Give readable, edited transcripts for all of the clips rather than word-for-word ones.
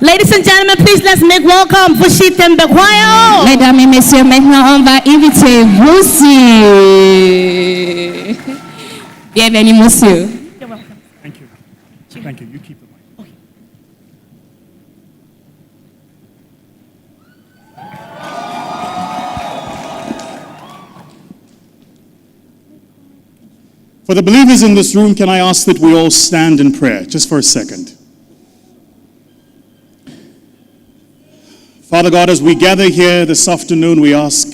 Ladies and gentlemen, please let's make welcome VUSI THEMBEKWAYO. Mesdames et messieurs, maintenant on va inviter VUSI. Bienvenue, monsieur. You're welcome. Thank you. Thank you. You keep the mic. Okay. For the believers in this room, can I ask that we all stand in prayer just for a second? Father God, as we gather here this afternoon, we ask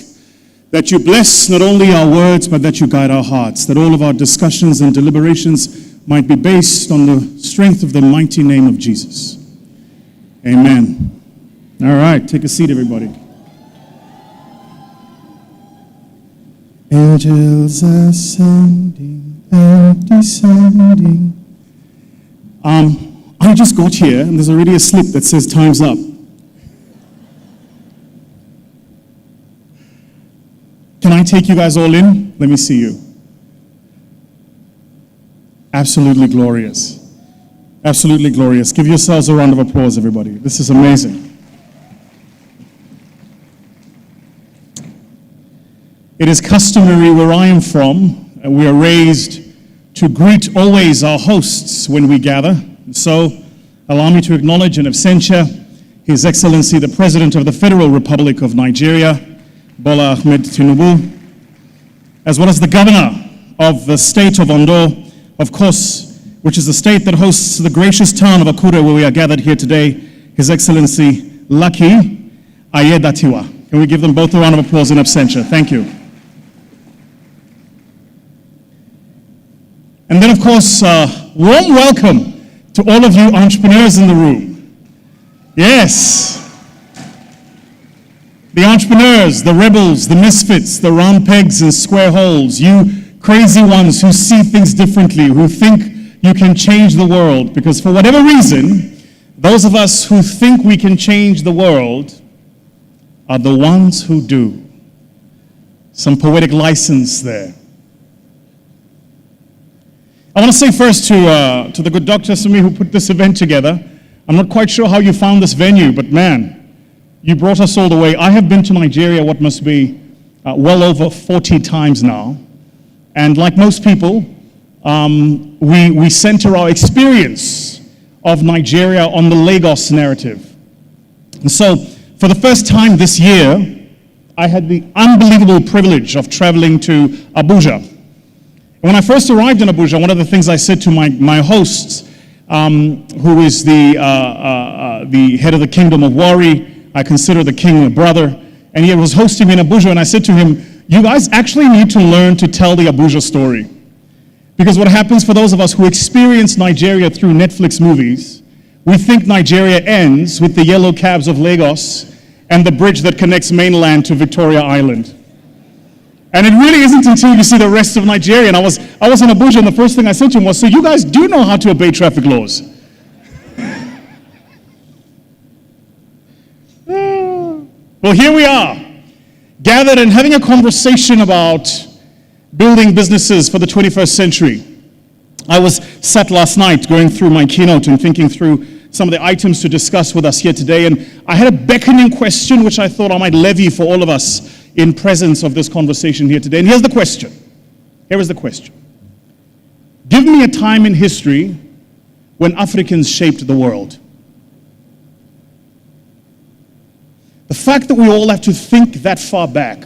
that you bless not only our words, but that you guide our hearts, that all of our discussions and deliberations might be based on the strength of the mighty name of Jesus. Amen. All right, take a seat, everybody. Angels ascending and descending. I just got here, and there's already a slip that says time's up. Can I take you guys all in? Let me see you. Absolutely glorious. Absolutely glorious. Give yourselves a round of applause, everybody. This is amazing. It is customary where I am from, and we are raised to greet always our hosts when we gather. So, allow me to acknowledge in absentia His Excellency the President of the Federal Republic of Nigeria, Bola Ahmed Tinubu, as well as the Governor of the state of Ondo, of course, which is the state that hosts the gracious town of Akure, where we are gathered here today, His Excellency Lucky Ayedatiwa. Can we give them both a round of applause in absentia? Thank you. And then, of course, warm welcome to all of you entrepreneurs in the room. Yes. The entrepreneurs, the rebels, the misfits, the round pegs and square holes, you crazy ones who see things differently, who think you can change the world, because for whatever reason, those of us who think we can change the world are the ones who do. Some poetic license there. I want to say first to the good Dr. Sumi who put this event together, I'm not quite sure how you found this venue, but man, you brought us all the way. I have been to Nigeria what must be well over 40 times now. And like most people, we center our experience of Nigeria on the Lagos narrative. And so, for the first time this year, I had the unbelievable privilege of traveling to Abuja. And when I first arrived in Abuja, one of the things I said to my hosts, who is the head of the kingdom of Wari, I consider the king a brother, and he was hosting me in Abuja, and I said to him, you guys actually need to learn to tell the Abuja story. Because what happens for those of us who experience Nigeria through Netflix movies, we think Nigeria ends with the yellow cabs of Lagos and the bridge that connects mainland to Victoria Island. And it really isn't until you see the rest of Nigeria. And I was in Abuja, and the first thing I said to him was, so you guys do know how to obey traffic laws? Well, here we are, gathered and having a conversation about building businesses for the 21st century. I was sat last night going through my keynote and thinking through some of the items to discuss with us here today, and I had a beckoning question which I thought I might levy for all of us in presence of this conversation here today. And here's the question. Here is the question. Give me a time in history when Africans shaped the world. The fact that we all have to think that far back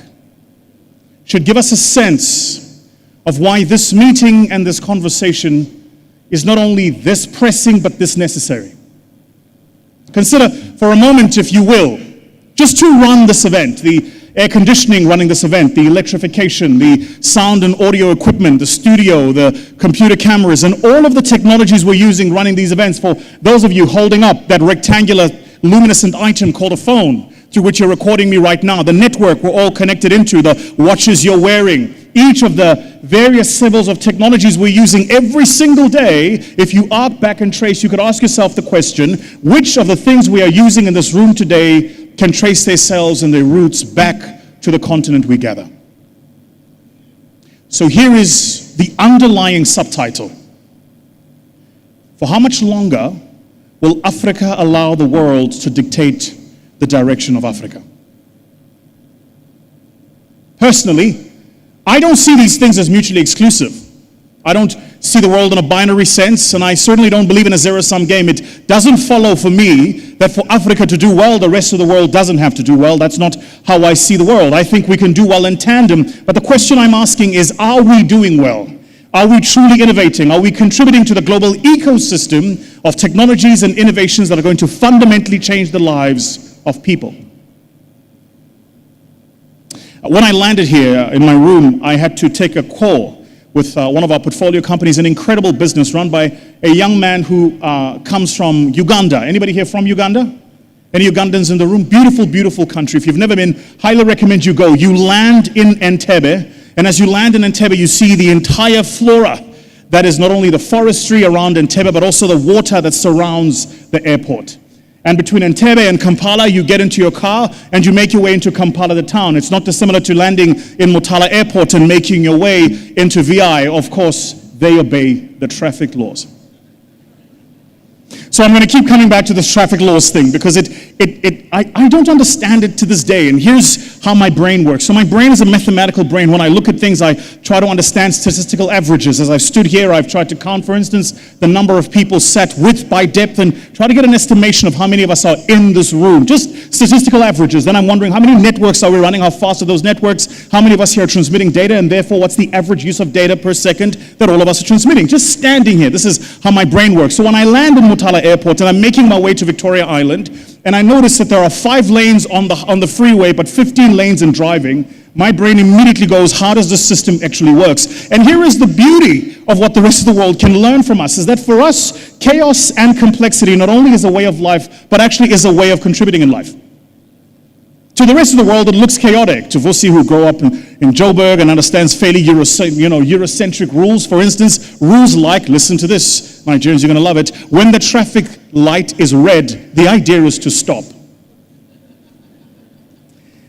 should give us a sense of why this meeting and this conversation is not only this pressing, but this necessary. Consider for a moment, if you will, just to run this event, the air conditioning running this event, the electrification, the sound and audio equipment, the studio, the computer cameras, and all of the technologies we're using running these events. For those of you holding up that rectangular luminescent item called a phone, through which you're recording me right now, the network we're all connected into, the watches you're wearing, each of the various symbols of technologies we're using every single day, if you arc back and trace, you could ask yourself the question, which of the things we are using in this room today can trace themselves and their roots back to the continent we gather? So here is the underlying subtitle. For how much longer will Africa allow the world to dictate the direction of Africa? Personally, I don't see these things as mutually exclusive. I don't see the world in a binary sense, and I certainly don't believe in a zero-sum game. It doesn't follow for me that for Africa to do well, the rest of the world doesn't have to do well. That's not how I see the world. I think we can do well in tandem. But the question I'm asking is, are we doing well? Are we truly innovating? Are we contributing to the global ecosystem of technologies and innovations that are going to fundamentally change the lives of people? When I landed here in my room, I had to take a call with one of our portfolio companies, an incredible business run by a young man who comes from Uganda. Anybody here from Uganda? Any Ugandans in the room? Beautiful, beautiful country. If you've never been, highly recommend you go. You land in Entebbe, and as you land in Entebbe, you see the entire flora that is not only the forestry around Entebbe, but also the water that surrounds the airport. And between Entebbe and Kampala, you get into your car and you make your way into Kampala, the town. It's not dissimilar to landing in Motala Airport and making your way into VI. Of course, they obey the traffic laws. So I'm going to keep coming back to this traffic laws thing because I don't understand it to this day. And here's how my brain works. So my brain is a mathematical brain. When I look at things, I try to understand statistical averages. As I've stood here, I've tried to count, for instance, the number of people sat width by depth and try to get an estimation of how many of us are in this room. Just statistical averages. Then I'm wondering how many networks are we running? How fast are those networks? How many of us here are transmitting data? And therefore, what's the average use of data per second that all of us are transmitting? Just standing here. This is how my brain works. So when I land in Motala Airport and I'm making my way to Victoria Island, and I notice that there are 5 lanes on the freeway, but 15 lanes in driving, my brain immediately goes, how does this system actually works? And here is the beauty of what the rest of the world can learn from us, is that for us, chaos and complexity not only is a way of life, but actually is a way of contributing in life. To the rest of the world, it looks chaotic. To VUSI, who grew up in Joburg and understands fairly Eurocentric rules, for instance, rules like, listen to this, Nigerians, you're going to love it, when the traffic light is red, the idea is to stop.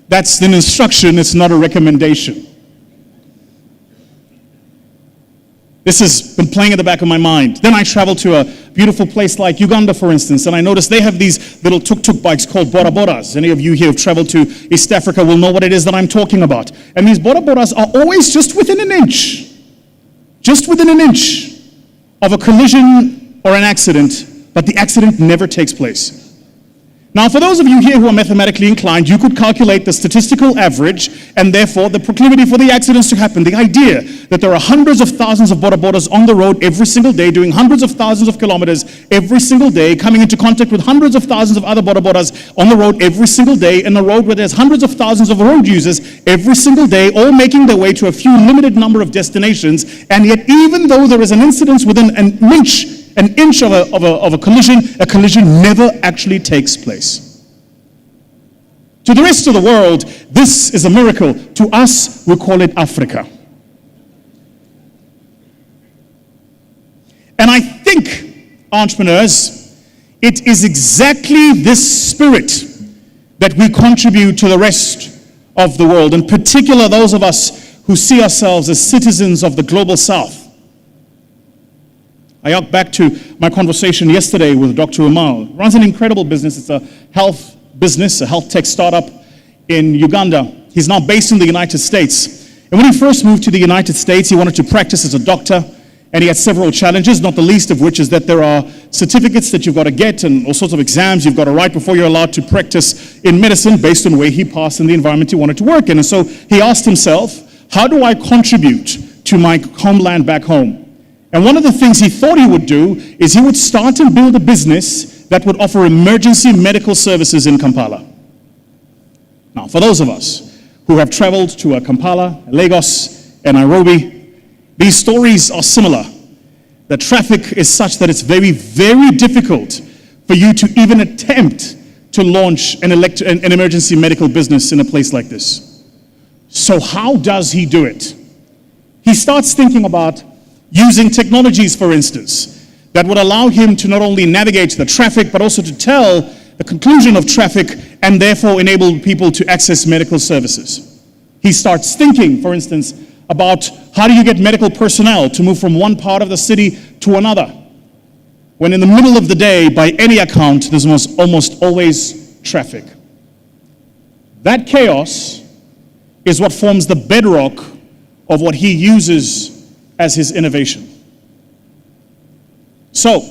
That's an instruction, it's not a recommendation. This has been playing at the back of my mind. Then I traveled to a beautiful place like Uganda, for instance, and I noticed they have these little tuk-tuk bikes called bodabodas. Any of you here who have traveled to East Africa will know what it is that I'm talking about. And these bodabodas are always just within an inch of a collision or an accident, but the accident never takes place. Now, for those of you here who are mathematically inclined, you could calculate the statistical average and therefore the proclivity for the accidents to happen. The idea that there are hundreds of thousands of bodabodas on the road every single day, doing hundreds of thousands of kilometers every single day, coming into contact with hundreds of thousands of other bodabodas on the road every single day, in a road where there's hundreds of thousands of road users every single day, all making their way to a few limited number of destinations. And yet, even though there is an incidence within an inch of a collision never actually takes place. To the rest of the world, this is a miracle. To us, we call it Africa. And I think, entrepreneurs, it is exactly this spirit that we contribute to the rest of the world, in particular those of us who see ourselves as citizens of the global South. I got back to my conversation yesterday with Dr. Umal. Runs an incredible business. It's a health business, a health tech startup in Uganda. He's now based in the United States. And when he first moved to the United States, he wanted to practice as a doctor, and he had several challenges, not the least of which is that there are certificates that you've got to get and all sorts of exams you've got to write before you're allowed to practice in medicine based on where he passed and the environment he wanted to work in. And so he asked himself, how do I contribute to my homeland back home? And one of the things he thought he would do is he would start and build a business that would offer emergency medical services in Kampala. Now, for those of us who have traveled to Kampala, Lagos, and Nairobi, these stories are similar. The traffic is such that it's very, very difficult for you to even attempt to launch an emergency medical business in a place like this. So how does he do it? He starts thinking about using technologies, for instance, that would allow him to not only navigate the traffic, but also to tell the conclusion of traffic and therefore enable people to access medical services. He starts thinking, for instance, about how do you get medical personnel to move from one part of the city to another? when in the middle of the day, by any account, there's almost always traffic. That chaos is what forms the bedrock of what he uses as his innovation. So,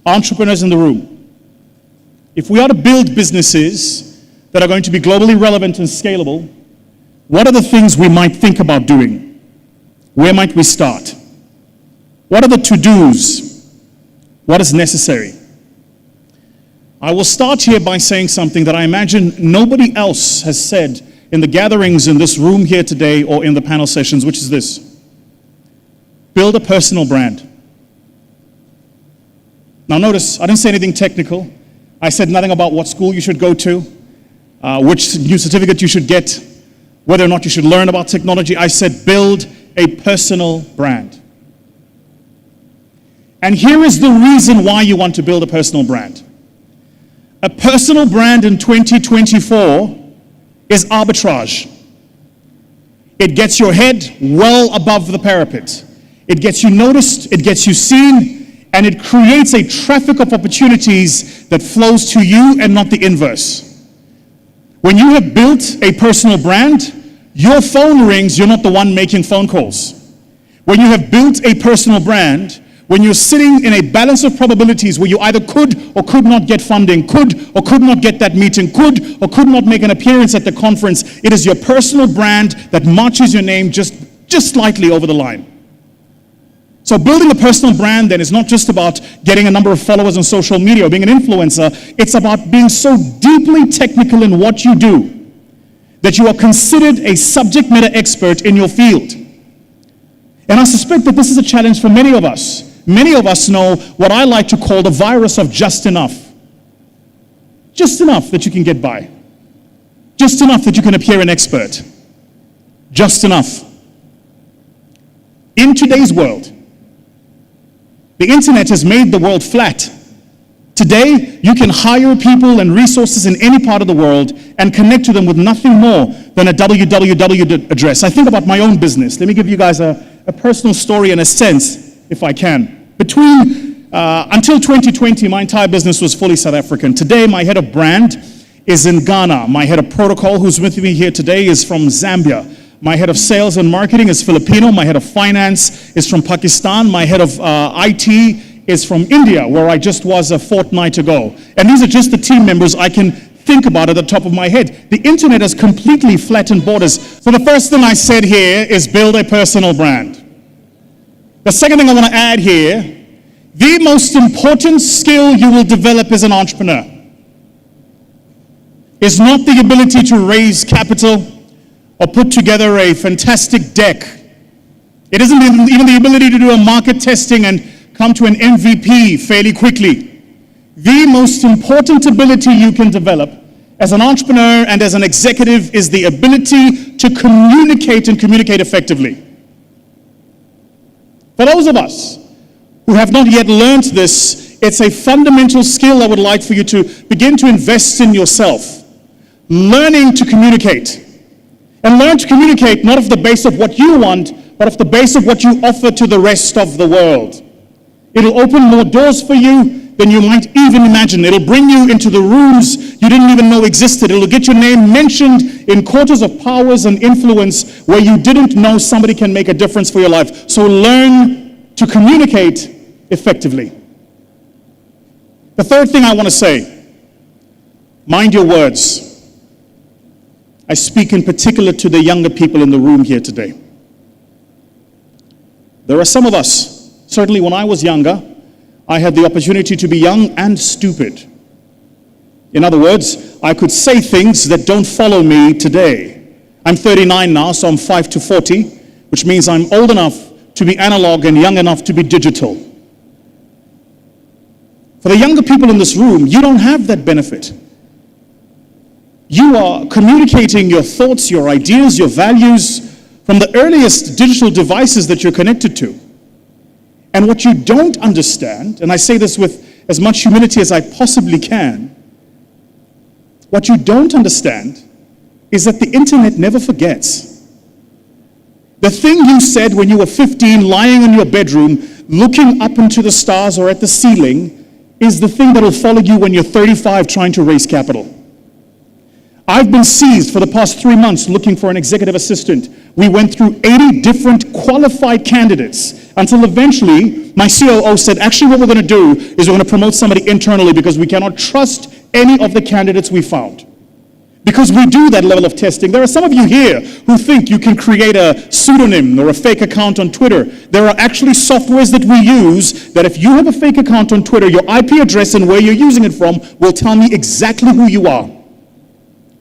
entrepreneurs in the room, if we are to build businesses that are going to be globally relevant and scalable, what are the things we might think about doing? Where might we start? What are the to-dos? What is necessary? I will start here by saying something that I imagine nobody else has said in the gatherings in this room here today or in the panel sessions, which is this: build a personal brand. Now notice, I didn't say anything technical. I said nothing about what school you should go to, which new certificate you should get, whether or not you should learn about technology. I said build a personal brand. And here is the reason why you want to build a personal brand. A personal brand in 2024 is arbitrage. It gets your head well above the parapet. It gets you noticed, it gets you seen, and it creates a traffic of opportunities that flows to you and not the inverse. When you have built a personal brand, your phone rings, you're not the one making phone calls. When you have built a personal brand, when you're sitting in a balance of probabilities where you either could or could not get funding, could or could not get that meeting, could or could not make an appearance at the conference, it is your personal brand that marches your name just slightly over the line. So building a personal brand then is not just about getting a number of followers on social media or being an influencer. It's about being so deeply technical in what you do that you are considered a subject matter expert in your field. And I suspect that this is a challenge for many of us. Many of us know what I like to call the virus of just enough. Just enough that you can get by. Just enough that you can appear an expert. Just enough. In today's world, the internet has made the world flat. Today, you can hire people and resources in any part of the world and connect to them with nothing more than a www address. I think about my own business. Let me give you guys a personal story in a sense, if I can. Until 2020, my entire business was fully South African. Today, my head of brand is in Ghana. My head of protocol, who's with me here today, is from Zambia. My head of sales and marketing is Filipino. My head of finance is from Pakistan. My head of IT is from India, where I just was a fortnight ago. And these are just the team members I can think about at the top of my head. The internet has completely flattened borders. So the first thing I said here is build a personal brand. The second thing I want to add here, the most important skill you will develop as an entrepreneur is not the ability to raise capital or put together a fantastic deck. It isn't even the ability to do a market testing and come to an MVP fairly quickly. The most important ability you can develop as an entrepreneur and as an executive is the ability to communicate and communicate effectively. For those of us who have not yet learned this, it's a fundamental skill I would like for you to begin to invest in yourself. Learning to communicate. And learn to communicate not off the base of what you want, but off the base of what you offer to the rest of the world. It'll open more doors for you than you might even imagine. It'll bring you into the rooms you didn't even know existed. It'll get your name mentioned in quarters of powers and influence where you didn't know somebody can make a difference for your life. So learn to communicate effectively. The third thing I want to say, mind your words. I speak in particular to the younger people in the room here today. There are some of us, certainly when I was younger, I had the opportunity to be young and stupid. In other words, I could say things that don't follow me today. I'm 39 now, so I'm 5 to 40, which means I'm old enough to be analog and young enough to be digital. For the younger people in this room, you don't have that benefit. You are communicating your thoughts, your ideas, your values from the earliest digital devices that you're connected to. And what you don't understand, and I say this with as much humility as I possibly can, what you don't understand is that the internet never forgets. The thing you said when you were 15, lying in your bedroom, looking up into the stars or at the ceiling is the thing that will follow you when you're 35 trying to raise capital. I've been seized for the past 3 months looking for an executive assistant. We went through 80 different qualified candidates until eventually my COO said, actually what we're going to do is we're going to promote somebody internally because we cannot trust any of the candidates we found. Because we do that level of testing. There are some of you here who think you can create a pseudonym or a fake account on Twitter. There are actually softwares that we use that if you have a fake account on Twitter, your IP address and where you're using it from will tell me exactly who you are.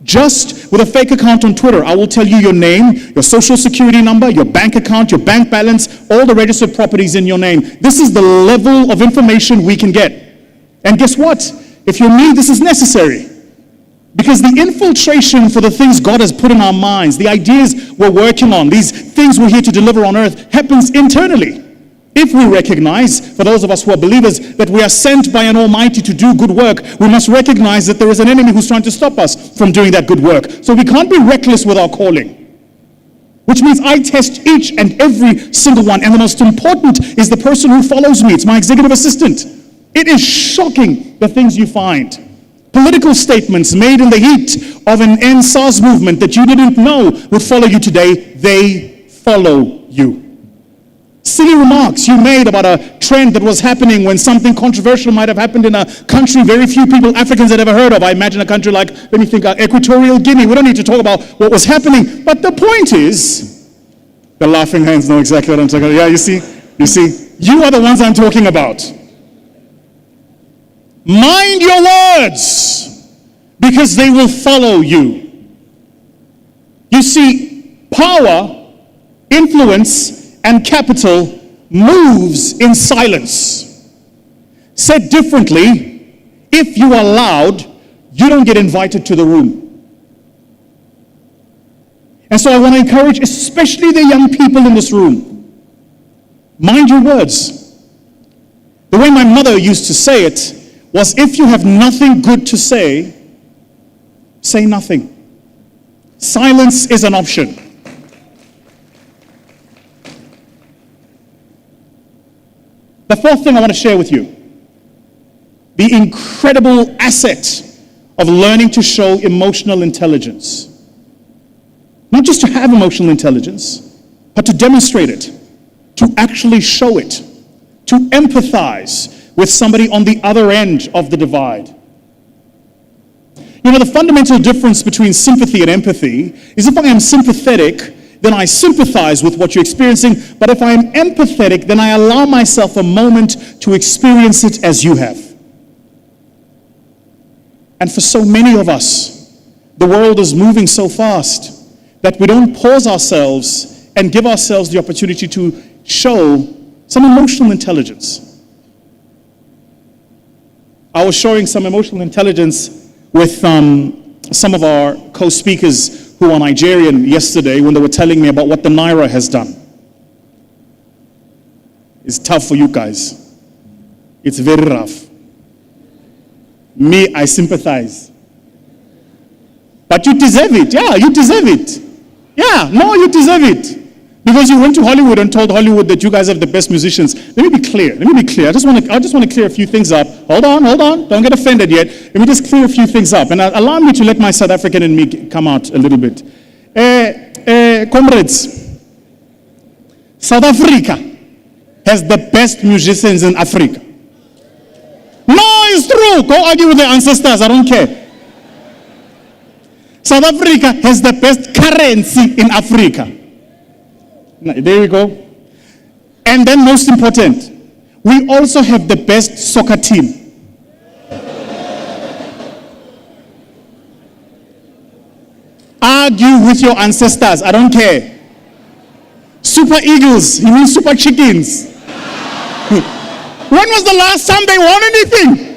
Just with a fake account on Twitter, I will tell you your name, your social security number, your bank account, your bank balance, all the registered properties in your name. This is the level of information we can get. And guess what? If you're me, this is necessary. Because the infiltration for the things God has put in our minds, the ideas we're working on, these things we're here to deliver on earth, happens internally. If we recognize, for those of us who are believers, that we are sent by an Almighty to do good work, we must recognize that there is an enemy who's trying to stop us from doing that good work. So we can't be reckless with our calling. Which means I test each and every single one. And the most important is the person who follows me. It's my executive assistant. It is shocking the things you find. Political statements made in the heat of an end SARS movement that you didn't know would follow you today, they follow you. Silly remarks you made about a trend that was happening when something controversial might have happened in a country very few people, Africans, had ever heard of. I imagine a country like, let me think, Equatorial Guinea. We don't need to talk about what was happening. But the point is, the laughing hands know exactly what I'm talking about. Yeah, you see, you are the ones I'm talking about. Mind your words, because they will follow you. You see, power, influence, and capital moves in silence. Said differently, if you are loud, you don't get invited to the room. And so I want to encourage, especially the young people in this room, mind your words. The way my mother used to say it was, if you have nothing good to say, say nothing. Silence is an option. The fourth thing I want to share with you, the incredible asset of learning to show emotional intelligence. Not just to have emotional intelligence, but to demonstrate it, to actually show it, to empathize with somebody on the other end of the divide. You know, the fundamental difference between sympathy and empathy is if I am sympathetic, then I sympathize with what you're experiencing. But if I am empathetic, then I allow myself a moment to experience it as you have. And for so many of us, the world is moving so fast that we don't pause ourselves and give ourselves the opportunity to show some emotional intelligence. I was showing some emotional intelligence with some of our co-speakers who are Nigerian yesterday when they were telling me about what the Naira has done. It's tough for you guys. It's very rough. Me, I sympathize. But you deserve it. Yeah, you deserve it. Yeah, no, you deserve it. Because you went to Hollywood and told Hollywood that you guys have the best musicians. Let me be clear. I just want to clear a few things up. Hold on. Don't get offended yet. Let me just clear a few things up. And allow me to let my South African in me come out a little bit. Comrades, South Africa has the best musicians in Africa. No, it's true. Go argue with the ancestors. I don't care. South Africa has the best currency in Africa. There we go. And then most important, we also have the best soccer team. Argue with your ancestors, I don't care. Super Eagles, you mean Super Chickens? When was the last time they won anything?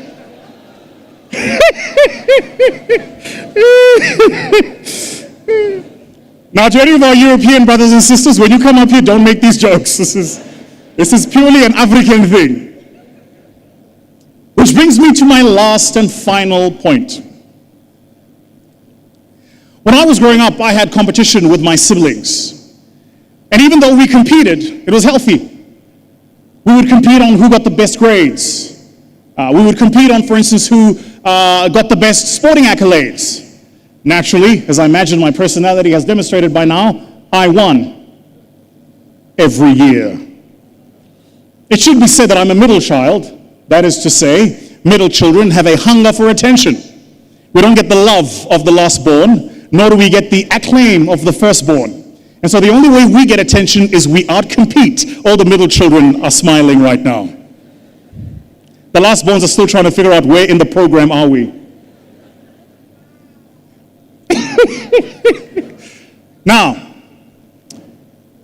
Now, to any of our European brothers and sisters, when you come up here, don't make these jokes. This is purely an African thing. Which brings me to my last and final point. When I was growing up, I had competition with my siblings. And even though we competed, it was healthy. We would compete on who got the best grades. We would compete on, for instance, who got the best sporting accolades. Naturally, as I imagine my personality has demonstrated by now, I won every year. It should be said that I'm a middle child. That is to say, middle children have a hunger for attention. We don't get the love of the last-born, nor do we get the acclaim of the firstborn. And so the only way we get attention is we outcompete. All the middle children are smiling right now. The last-borns are still trying to figure out where in the program are we. Now,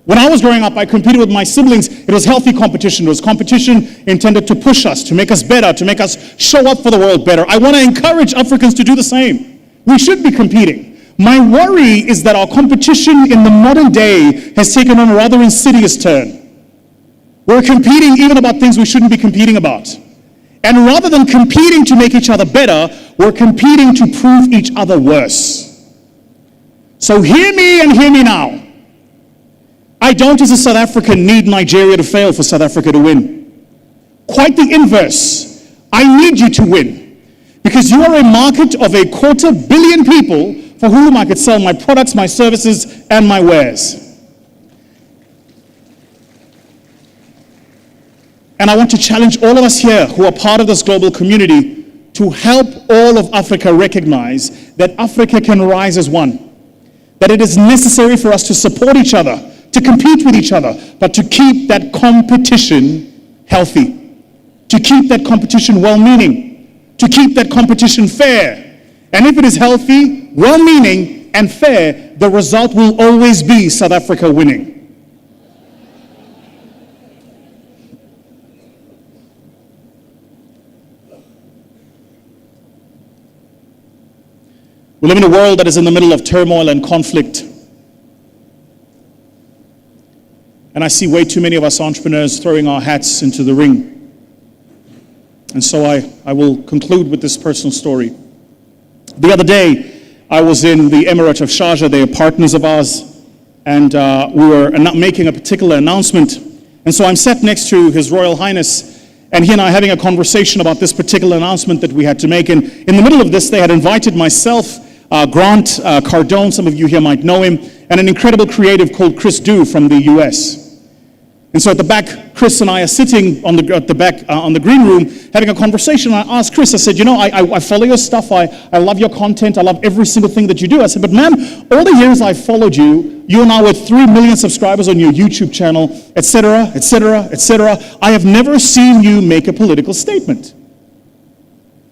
when I was growing up, I competed with my siblings. It was healthy competition. It was competition intended to push us, to make us better, to make us show up for the world better. I want to encourage Africans to do the same. We should be competing. My worry is that our competition in the modern day has taken on a rather insidious turn. We're competing even about things we shouldn't be competing about. And rather than competing to make each other better, we're competing to prove each other worse. So hear me and hear me now. I don't, as a South African, need Nigeria to fail for South Africa to win. Quite the inverse. I need you to win. Because you are a market of 250 million people for whom I could sell my products, my services, and my wares. And I want to challenge all of us here who are part of this global community to help all of Africa recognize that Africa can rise as one. That it is necessary for us to support each other, to compete with each other, but to keep that competition healthy, to keep that competition well-meaning, to keep that competition fair. And if it is healthy, well-meaning, and fair, the result will always be South Africa winning. We live in a world that is in the middle of turmoil and conflict. And I see way too many of us entrepreneurs throwing our hats into the ring. And so I will conclude with this personal story. The other day, I was in the Emirate of Sharjah. They are partners of ours. And we were making a particular announcement. And so I'm sat next to His Royal Highness. And he and I are having a conversation about this particular announcement that we had to make. And in the middle of this, they had invited myself, Grant Cardone, some of you here might know him, and an incredible creative called Chris Du from the US. And so at the back, Chris and I are sitting on the green room having a conversation. And I asked Chris, I said, you know, I follow your stuff. I love your content. I love every single thing that you do. I said, but man, all the years I've followed you, you are now with 3 million subscribers on your YouTube channel, etc., etc., etc. I have never seen you make a political statement.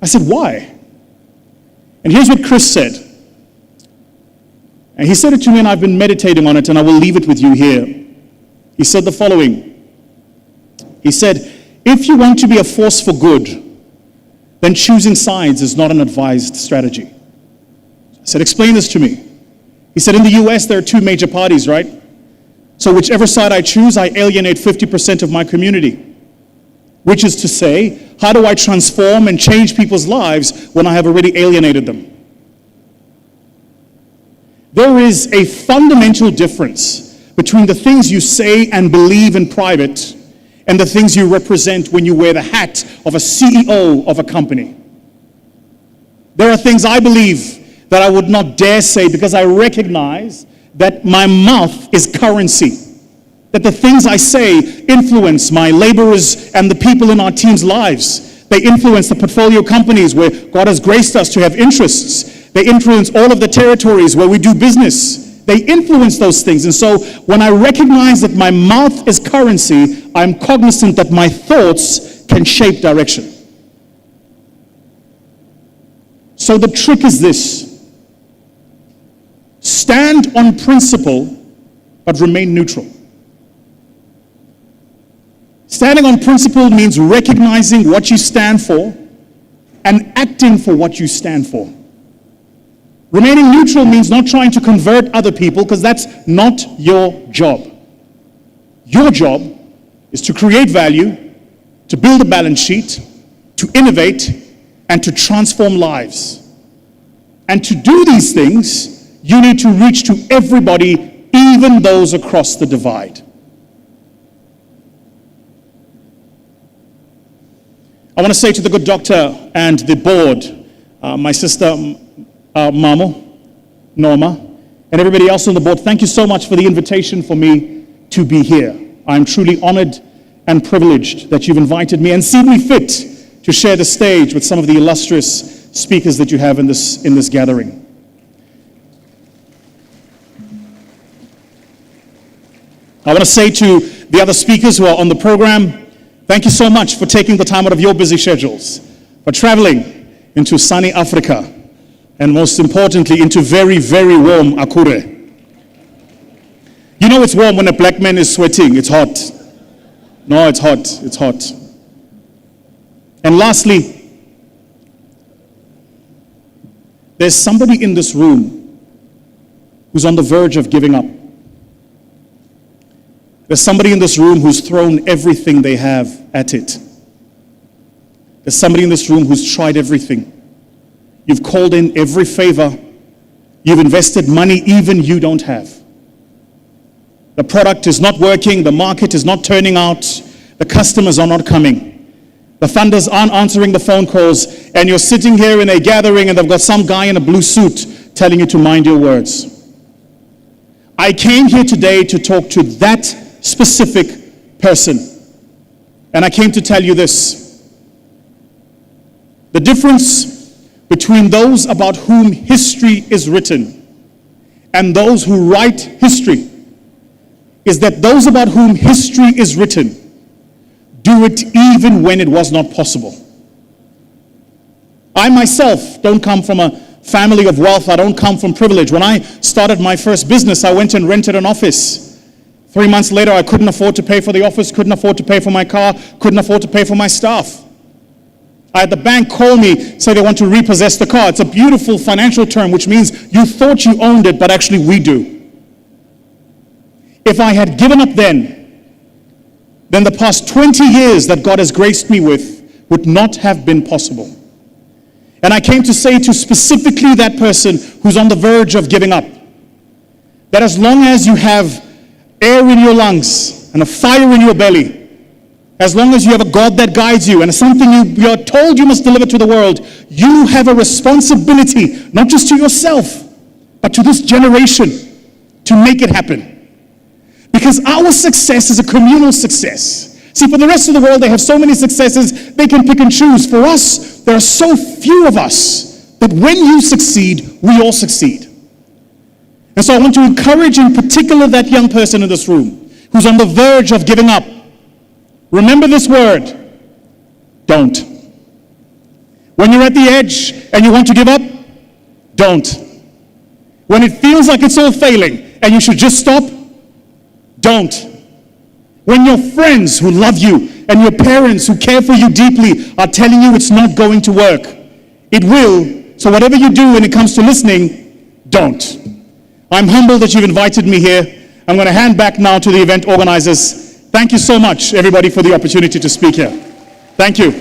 I said, why? And here's what Chris said. And he said it to me, and I've been meditating on it, and I will leave it with you here. He said the following. He said, if you want to be a force for good, then choosing sides is not an advised strategy. I said, explain this to me. He said, in the US, there are 2 major parties, right? So whichever side I choose, I alienate 50% of my community. Which is to say, how do I transform and change people's lives when I have already alienated them? There is a fundamental difference between the things you say and believe in private and the things you represent when you wear the hat of a CEO of a company. There are things I believe that I would not dare say because I recognize that my mouth is currency. That the things I say influence my laborers and the people in our team's lives. They influence the portfolio companies where God has graced us to have interests. They influence all of the territories where we do business. They influence those things. And so when I recognize that my mouth is currency, I'm cognizant that my thoughts can shape direction. So the trick is this. Stand on principle, but remain neutral. Standing on principle means recognizing what you stand for and acting for what you stand for. Remaining neutral means not trying to convert other people, because that's not your job. Your job is to create value, to build a balance sheet, to innovate, and to transform lives. And to do these things, you need to reach to everybody, even those across the divide. I want to say to the good doctor and the board, my sister Norma, and everybody else on the board, thank you so much for the invitation for me to be here. I'm truly honored and privileged that you've invited me and seen me fit to share the stage with some of the illustrious speakers that you have in this gathering. I want to say to the other speakers who are on the program, thank you so much for taking the time out of your busy schedules, for traveling into sunny Africa, and most importantly, into very, very warm Akure. You know it's warm when a black man is sweating. It's hot. No, it's hot. It's hot. And lastly, there's somebody in this room who's on the verge of giving up. There's somebody in this room who's thrown everything they have at it. There's somebody in this room who's tried everything. You've called in every favor. You've invested money even you don't have. The product is not working. The market is not turning out. The customers are not coming. The funders aren't answering the phone calls. And you're sitting here in a gathering and they've got some guy in a blue suit telling you to mind your words. I came here today to talk to that specific person. And I came to tell you this. The difference between those about whom history is written and those who write history is that those about whom history is written do it even when it was not possible. I myself don't come from a family of wealth. I don't come from privilege. When I started my first business, I went and rented an office. 3 months later, I couldn't afford to pay for the office, couldn't afford to pay for my car, couldn't afford to pay for my staff. I had the bank call me, say they want to repossess the car. It's a beautiful financial term, which means you thought you owned it, but actually we do. If I had given up then the past 20 years that God has graced me with would not have been possible. And I came to say to specifically that person who's on the verge of giving up, that as long as you have air in your lungs and a fire in your belly, as long as you have a God that guides you and something you are told you must deliver to the world, you have a responsibility, not just to yourself, but to this generation to make it happen. Because our success is a communal success. See, for the rest of the world, they have so many successes, they can pick and choose. For us, there are so few of us that when you succeed, we all succeed. And so I want to encourage in particular that young person in this room who's on the verge of giving up. Remember this word, don't. When you're at the edge and you want to give up, don't. When it feels like it's all failing and you should just stop, don't. When your friends who love you and your parents who care for you deeply are telling you it's not going to work, it will. So whatever you do when it comes to listening, don't. I'm humbled that you've invited me here. I'm going to hand back now to the event organizers. Thank you so much, everybody, for the opportunity to speak here. Thank you.